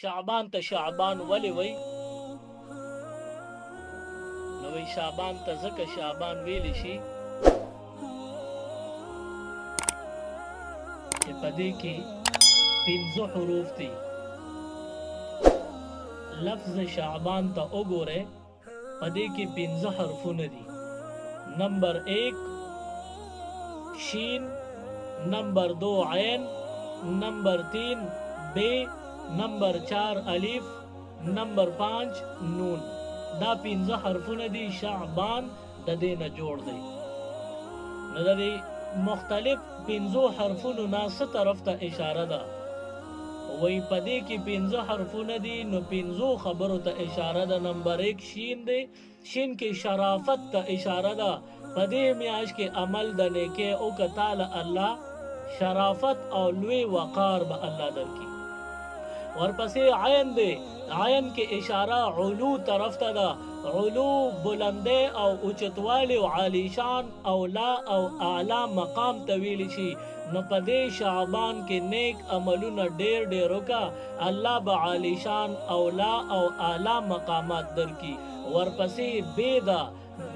شعبان ته شعبان ولې وای؟ نو وی شعبان ته ځکه شعبان ویلی شي چې په دې کې 15 حروف دي. لفظ شعبان ته وګوره، په دې کې 15 حرفونه دي. نمبر 1 شین، نمبر 2 عین، نمبر 3 بے، نمبر 4 الف، نمبر 5 نون. دا 15 حرفونه دي. شعبان د دې نه جوړ دی. نو د دې مختلف 15 حرفونو نه څه طرف ته اشاره ده؟ وای په دې کې 15 حرفونه دي، نو 15 خبرو ته اشاره ده. نمبر 1 شین دی، شین کې شرافت ته اشاره ده. په دې میاشت کې عمل د نیکه او کتاله الله شرافت او لوی وقار به الله درکړي. ورپسې عین دی، عین کې اشاره علو طرف ته ده. علو بلنده او اوچتوالی او عالیشان او لا او اعلی مقام ته ویلی شي. نو په دې شعبان کې نیک عملونه ډېر ډېر وکړه، الله به عالیشان او لا او اعلی مقامات درکړي. ورپسې بے ده،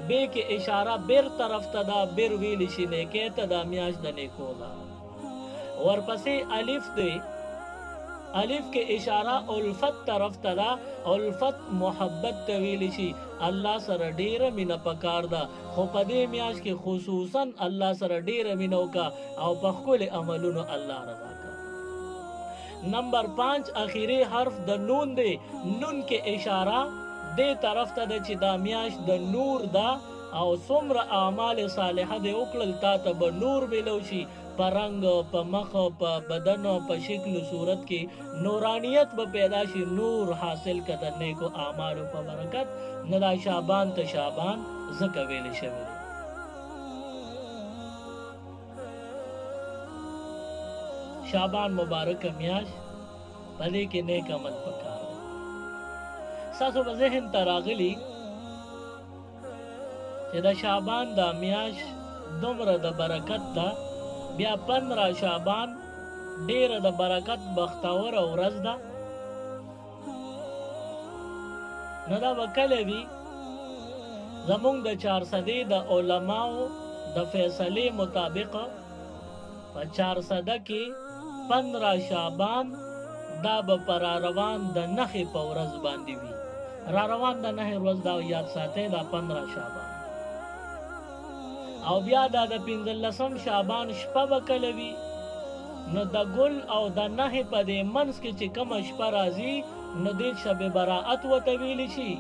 بے کې اشاره بیر طرف ته ده. بیر ویلی شي نیکه ته، دا میاشت د نیکو ده. ورپسې الف دی، الف کې اشاره الفت طرف ته ده. الفت محبت ته ویلی شي. الله سره ډیره مینه پکار ده، خو په دې میاشت کې خصوصا الله سره ډیره مینه وکړه او په ښکلي عملونو الله رضا کړه. نمبر 5 اخیری حرف د نون دی. نون کې اشاره دې طرف ته ده چې دا میاشت د نور ده او څومره اعمال صالحه دې وکړل تا ته به نور میلو شي. په رنګ، په مخ، په بدن، په شکل و صورت کې نورانیت به پیدا شي. نور حاصل که د نیکو اعمالو په برکت. نه دا شعبان ته شعبان ځکه ویلی شوی دی. شعبان مبارک میاشت، په دې کې نیک عمل پکار دی. ستاسو په ذهن ته راغلي چې د شعبان دا میاشت دومره د برکت ده، بیا 15 شعبان ډیره د برکت بختوره ورځ ده. نو دا به کله وي؟ زمونږ د 400 د علماو د فیصلې مطابق په 400 کې 15 شعبان دا به په راروان د نخې په ورځ باندې وي. راروان د نخې ورځ دا یاد ساتئ، دا 15 شعبان. او بیا دا د 15 شعبان شپه به کله وي؟ نو د ګل او د نهې په دې منځ کې چې کومه شپه راځي، نو دې شب براءت ورته ویلی شي.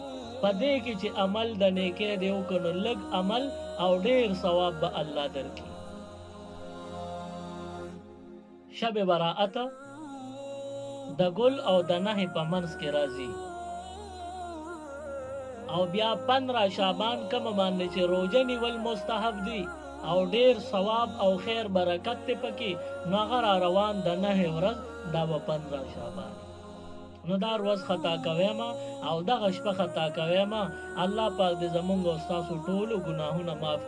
په دې کې چې عمل د نیکۍ دی وکړو، نو لږ عمل او ډېر ثواب به الله درکړي. شب براءت د ګل او د نهې په منځ کې راځي. او بیا 15 شعبان کوم باندې چې روزه نیول مستحب دي او ډیر ثواب او خیر برکت ته پکې، نو هغه را روان د 9 ورځ دا به 15 شعبان. نو دا ورځ خطا کوي ما او دغه شپه خطا کوي ما. الله پاک دې زمونږ او تاسو ټولو ګناهونه معاف